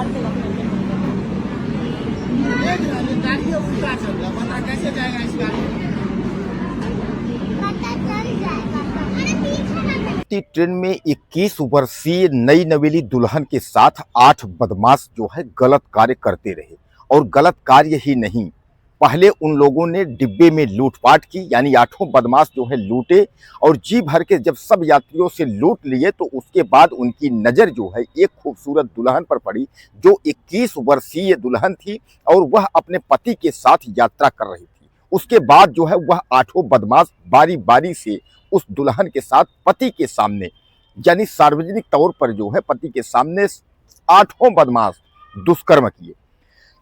देख रहा है गाड़ी उल्टा चल रहा, पता कैसे जाएगा इस गाड़ी में? पता चल जाएगा। अरे पीछे ना ट्रेन में 21 वर्षीय नई नवेली दुल्हन के साथ 8 बदमाश जो है गलत कार्य करते रहे। और गलत कार्य ही नहीं, पहले उन लोगों ने डिब्बे में लूटपाट की, यानी 8 बदमाश जो है लूटे और जी भर के जब सब यात्रियों से लूट लिए तो उसके बाद उनकी नज़र जो है एक खूबसूरत दुल्हन पर पड़ी जो 21 वर्षीय दुल्हन थी और वह अपने पति के साथ यात्रा कर रही थी। उसके बाद जो है वह 8 बदमाश बारी बारी से उस दुल्हन के साथ पति के सामने, यानी सार्वजनिक तौर पर जो है पति के सामने 8 बदमाश दुष्कर्म किए।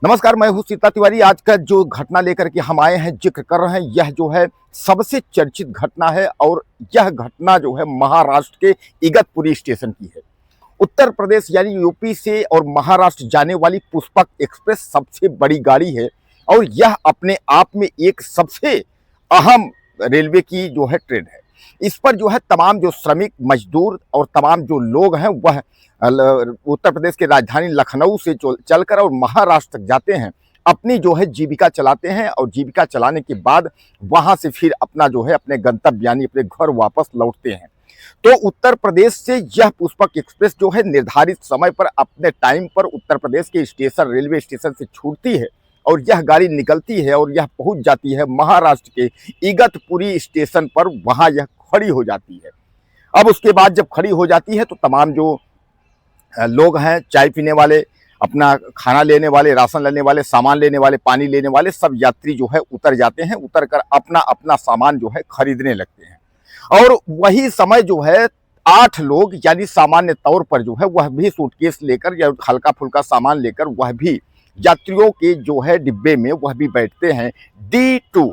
नमस्कार, मैं हूं सीता तिवारी। आज का जो घटना लेकर के हम आए हैं, जिक्र कर रहे हैं, यह जो है सबसे चर्चित घटना है और यह घटना जो है महाराष्ट्र के इगतपुरी स्टेशन की है। उत्तर प्रदेश यानी यूपी से और महाराष्ट्र जाने वाली पुष्पक एक्सप्रेस सबसे बड़ी गाड़ी है और यह अपने आप में एक सबसे अहम रेलवे की जो है ट्रेन है। इस पर जो है तमाम जो श्रमिक मजदूर और तमाम जो लोग हैं वह उत्तर प्रदेश की राजधानी लखनऊ से चलकर और महाराष्ट्र तक जाते हैं, अपनी जो है जीविका चलाते हैं और जीविका चलाने के बाद वहां से फिर अपना जो है अपने गंतव्य यानी अपने घर वापस लौटते हैं। तो उत्तर प्रदेश से यह पुष्पक एक्सप्रेस जो है निर्धारित समय पर अपने टाइम पर उत्तर प्रदेश के स्टेशन रेलवे स्टेशन से छूटती है और यह गाड़ी निकलती है और यह पहुंच जाती है महाराष्ट्र के इगतपुरी स्टेशन पर। वहां यह खड़ी हो जाती है। अब उसके बाद जब खड़ी हो जाती है तो तमाम जो लोग हैं, चाय पीने वाले, अपना खाना लेने वाले, राशन लेने वाले, सामान लेने वाले, पानी लेने वाले, सब यात्री जो है उतर जाते हैं। उतर कर अपना अपना सामान जो है खरीदने लगते हैं और वही समय जो है 8 लोग यानी सामान्य तौर पर जो है वह भी सूटकेस लेकर या हल्का फुल्का सामान लेकर वह भी यात्रियों के जो है डिब्बे में वह भी बैठते हैं। D2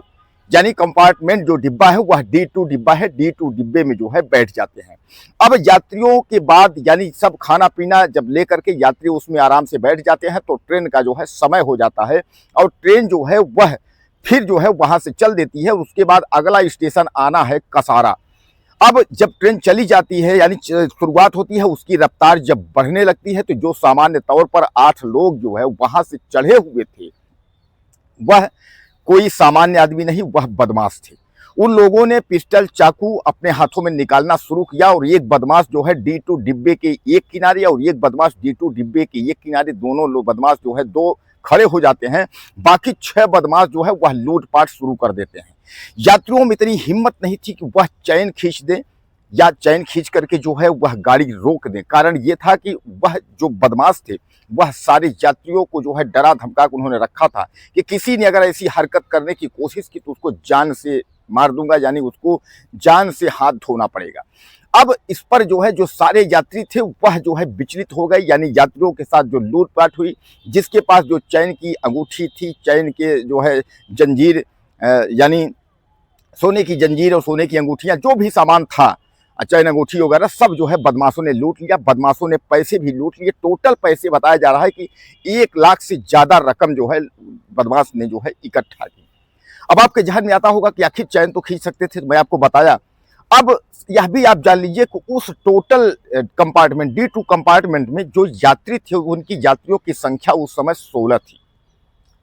यानी कंपार्टमेंट जो डिब्बा है वह D2 डिब्बा है, D2 डिब्बे में जो है बैठ जाते हैं। अब यात्रियों के बाद यानी सब खाना पीना जब लेकर के यात्री उसमें आराम से बैठ जाते हैं तो ट्रेन का जो है समय हो जाता है और ट्रेन जो है वह फिर जो है वहां से चल देती है। उसके बाद अगला स्टेशन आना है कसारा। अब जब ट्रेन चली जाती है यानी शुरुआत होती है, उसकी रफ्तार जब बढ़ने लगती है तो जो सामान्य तौर पर 8 लोग जो है वहां से चढ़े हुए थे वह कोई सामान्य आदमी नहीं, वह बदमाश थे। उन लोगों ने पिस्टल चाकू अपने हाथों में निकालना शुरू किया और एक बदमाश जो है D2 डिब्बे के एक किनारे और एक बदमाश D2 डिब्बे के एक किनारे, दोनों लोग बदमाश जो है 2 खड़े हो जाते हैं। बाकी 6 बदमाश जो है वह लूटपाट शुरू कर देते हैं। यात्रियों में इतनी हिम्मत नहीं थी कि वह चैन खींच दें या चैन खींच करके जो है वह गाड़ी रोक दें। कारण ये था कि वह जो बदमाश थे वह सारे यात्रियों को जो है डरा धमका के उन्होंने रखा था कि किसी ने अगर ऐसी हरकत करने की कोशिश की तो उसको जान से मार दूंगा, यानी उसको जान से हाथ धोना पड़ेगा। अब इस पर जो है जो सारे यात्री थे वह जो है विचलित हो गए, यानी यात्रियों के साथ जो लूटपाट हुई, जिसके पास जो चैन की अंगूठी थी, चैन के जो है जंजीर यानी सोने की जंजीर और सोने की अंगूठियां, जो भी सामान था, चैन अंगूठी वगैरह सब जो है बदमाशों ने लूट लिया। बदमाशों ने पैसे भी लूट लिए। टोटल पैसे बताया जा रहा है कि 1 लाख से ज़्यादा रकम जो है बदमाश ने जो है इकट्ठा की। अब आपके ध्यान में आता होगा कि आखिर चैन तो खींच सकते थे, मैं आपको बताया। अब यह भी आप जान लीजिए कि उस टोटल कंपार्टमेंट D2 कंपार्टमेंट में जो यात्री थे उनकी यात्रियों की संख्या उस समय 16 थी।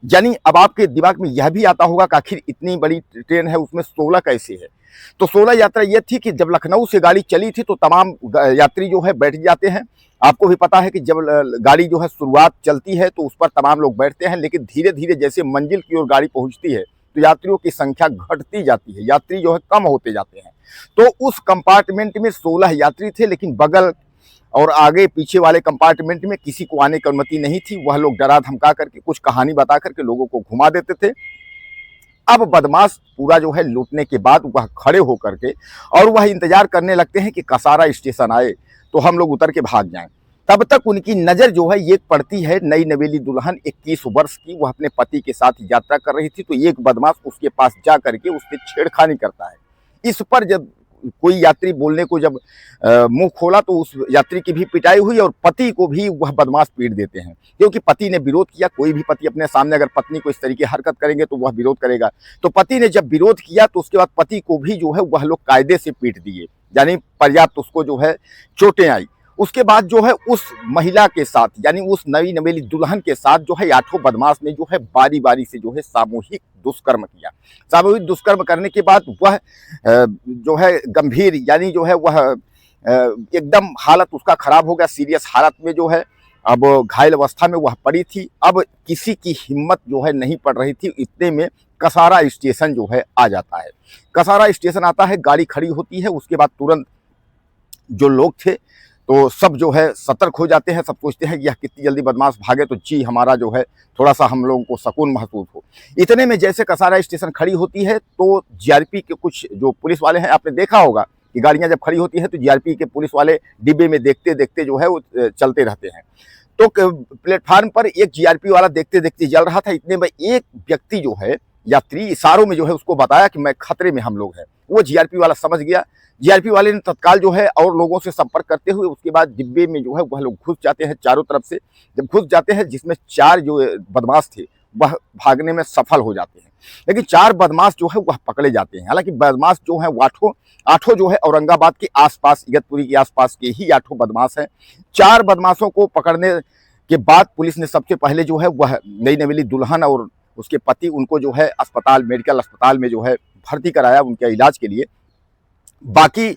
यानी अब आपके दिमाग में यह भी आता होगा कि आखिर इतनी बड़ी ट्रेन है उसमें 16 कैसे है। तो 16 यात्रा यह थी कि जब लखनऊ से गाड़ी चली थी तो तमाम यात्री जो है बैठ जाते हैं। आपको भी पता है कि जब गाड़ी जो है शुरुआत चलती है तो उस पर तमाम लोग बैठते हैं, लेकिन धीरे धीरे जैसे मंजिल की ओर गाड़ी पहुंचती है तो यात्रियों की संख्या घटती जाती है, यात्री जो है कम होते जाते हैं। तो उस कंपार्टमेंट में 16 यात्री थे, लेकिन बगल और आगे पीछे वाले कंपार्टमेंट में किसी को आने की अनुमति नहीं थी। वह लोग डरा धमका करके कुछ कहानी बता करके लोगों को घुमा देते थे। अब बदमाश पूरा जो है लूटने के बाद वह खड़े होकर के और वह इंतजार करने लगते हैं कि कसारा स्टेशन आए तो हम लोग उतर के भाग जाएं। तब तक उनकी नज़र जो है ये पड़ती है नई नवेली दुल्हन 21 वर्ष की, वह अपने पति के साथ यात्रा कर रही थी। तो एक बदमाश उसके पास जा करके उससे छेड़खानी करता है। इस पर जब कोई यात्री बोलने को जब मुंह खोला तो उस यात्री की भी पिटाई हुई और पति को भी वह बदमाश पीट देते हैं, क्योंकि पति ने विरोध किया। कोई भी पति अपने सामने अगर पत्नी को इस तरीके हरकत करेंगे तो वह विरोध करेगा। तो पति ने जब विरोध किया तो उसके बाद पति को भी जो है वह लोग कायदे से पीट दिए, यानी पर्याप्त उसको जो है चोटें आई। उसके बाद जो है उस महिला के साथ यानी उस नई नवेली दुल्हन के साथ जो है आठों बदमाश ने जो है बारी बारी से जो है सामूहिक दुष्कर्म किया। सामूहिक दुष्कर्म करने के बाद वह जो है गंभीर यानी जो है वह एकदम हालत उसका खराब हो गया, सीरियस हालत में जो है अब घायल अवस्था में वह पड़ी थी। अब किसी की हिम्मत जो है नहीं पड़ रही थी, इतने में कसारा स्टेशन जो है आ जाता है। कसारा स्टेशन आता है, गाड़ी खड़ी होती है, उसके बाद तुरंत जो लोग थे तो सब जो है सतर्क हो जाते हैं। सब सोचते हैं कि यह कितनी जल्दी बदमाश भागे तो जी हमारा जो है थोड़ा सा हम लोगों को सुकून महसूस हो। इतने में जैसे कसारा स्टेशन खड़ी होती है तो जीआरपी के कुछ जो पुलिस वाले हैं, आपने देखा होगा कि गाड़ियां जब खड़ी होती है तो जीआरपी के पुलिस वाले डिब्बे में देखते देखते जो है वो चलते रहते हैं। तो प्लेटफार्म पर एक जीआरपी वाला देखते देखते चल रहा था। इतने में एक व्यक्ति जो है यात्री इशारों में जो है उसको बताया कि मैं खतरे में हम लोग हैं। वो जीआरपी वाला समझ गया। जीआरपी वाले ने तत्काल जो है और लोगों से संपर्क करते हुए उसके बाद डिब्बे में जो है वह लोग घुस जाते हैं चारों तरफ से। जब घुस जाते हैं जिसमें 4 जो बदमाश थे वह भागने में सफल हो जाते हैं, लेकिन 4 बदमाश जो है वह पकड़े जाते हैं। हालांकि बदमाश जो है आठों जो है औरंगाबाद के आसपास, इगतपुरी के आसपास के ही 8 बदमाश हैं। 4 बदमाशों को पकड़ने के बाद पुलिस ने सबसे पहले जो है वह नई नवेली दुल्हन और उसके पति उनको जो है अस्पताल, मेडिकल अस्पताल में जो है भर्ती कराया उनके इलाज के लिए। बाकी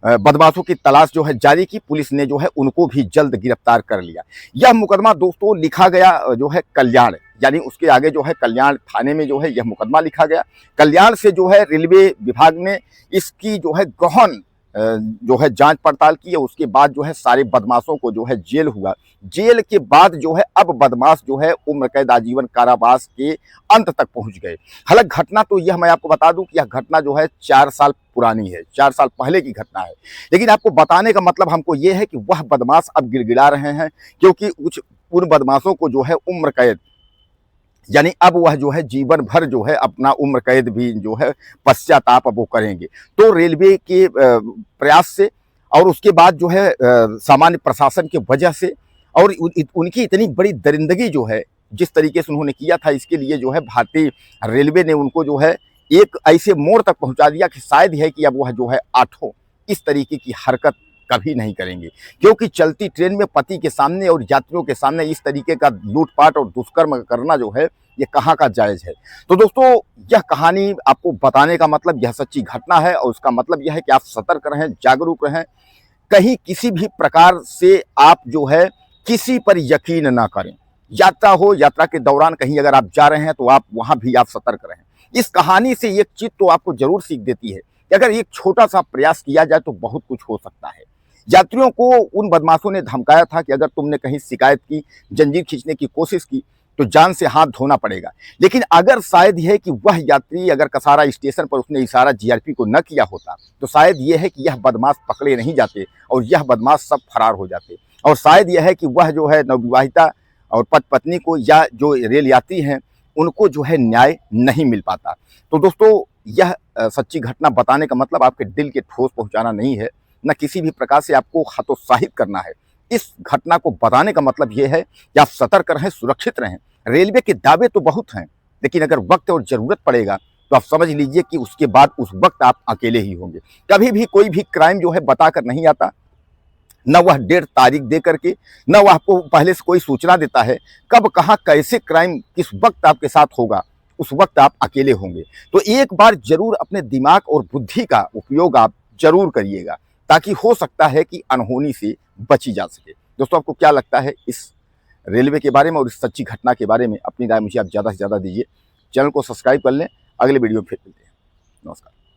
बदमाशों की तलाश जो है जारी की। पुलिस ने जो है उनको भी जल्द गिरफ्तार कर लिया। यह मुकदमा दोस्तों लिखा गया जो है कल्याण, यानी उसके आगे जो है कल्याण थाने में जो है यह मुकदमा लिखा गया। कल्याण से जो है रेलवे विभाग ने इसकी जो है गहन जो है जांच पड़ताल की है। उसके बाद जो है सारे बदमाशों को जो है जेल हुआ। जेल के बाद जो है अब बदमाश जो है उम्र कैद आजीवन कारावास के अंत तक पहुंच गए। हालांकि घटना तो यह मैं आपको बता दूं कि यह घटना जो है 4 साल पुरानी है, 4 साल पहले की घटना है। लेकिन आपको बताने का मतलब हमको यह है कि वह बदमाश अब गिड़गिड़ा रहे हैं, क्योंकि उन बदमाशों को जो है उम्र कैद यानी अब वह जो है जीवन भर जो है अपना उम्र कैद भी जो है पश्चाताप अब वो करेंगे। तो रेलवे के प्रयास से और उसके बाद जो है सामान्य प्रशासन की वजह से और उनकी इतनी बड़ी दरिंदगी जो है जिस तरीके से उन्होंने किया था, इसके लिए जो है भारतीय रेलवे ने उनको जो है एक ऐसे मोड़ तक पहुंचा दिया कि शायद है कि अब वह जो है 8 इस तरीके की हरकत कभी नहीं करेंगे। क्योंकि चलती ट्रेन में पति के सामने और यात्रियों के सामने इस तरीके का लूटपाट और दुष्कर्म करना जो है ये कहाँ का जायज है। तो दोस्तों यह कहानी आपको बताने का मतलब यह सच्ची घटना है और उसका मतलब यह है कि आप सतर्क रहें, जागरूक रहें। कहीं किसी भी प्रकार से आप जो है किसी पर यकीन ना करें। यात्रा हो, यात्रा के दौरान कहीं अगर आप जा रहे हैं तो आप वहां भी आप सतर्क रहें। इस कहानी से एक चीज तो आपको जरूर सीख देती है कि अगर एक छोटा सा प्रयास किया जाए तो बहुत कुछ हो सकता है। यात्रियों को उन बदमाशों ने धमकाया था कि अगर तुमने कहीं शिकायत की, जंजीर खींचने की कोशिश की तो जान से हाथ धोना पड़ेगा। लेकिन अगर शायद यह है कि वह यात्री अगर कसारा स्टेशन पर उसने इशारा जीआरपी को न किया होता तो शायद यह है कि यह बदमाश पकड़े नहीं जाते और यह बदमाश सब फरार हो जाते। और शायद यह है कि वह जो है नवविवाहिता और पति पत्नी को या जो रेल यात्री हैं उनको जो है न्याय नहीं मिल पाता। तो दोस्तों यह सच्ची घटना बताने का मतलब आपके दिल के ठोस पहुंचाना नहीं है, न किसी भी प्रकार से आपको हतोत्साहित करना है। इस घटना को बताने का मतलब यह है कि आप सतर्क रहें, सुरक्षित रहें। रेलवे के दावे तो बहुत हैं, लेकिन अगर वक्त और जरूरत पड़ेगा तो आप समझ लीजिए कि उसके बाद उस वक्त आप अकेले ही होंगे। कभी भी कोई भी क्राइम जो है बताकर नहीं आता, न वह डेट तारीख दे करके, न वह आपको पहले से कोई सूचना देता है कब कहाँ कैसे क्राइम किस वक्त आपके साथ होगा, उस वक्त आप अकेले होंगे। तो एक बार जरूर अपने दिमाग और बुद्धि का उपयोग आप जरूर करिएगा, ताकि हो सकता है कि अनहोनी से बची जा सके। दोस्तों आपको क्या लगता है इस रेलवे के बारे में और इस सच्ची घटना के बारे में? अपनी राय मुझे आप ज़्यादा से ज़्यादा दीजिए। चैनल को सब्सक्राइब कर लें। अगले वीडियो में फिर मिलते हैं। नमस्कार।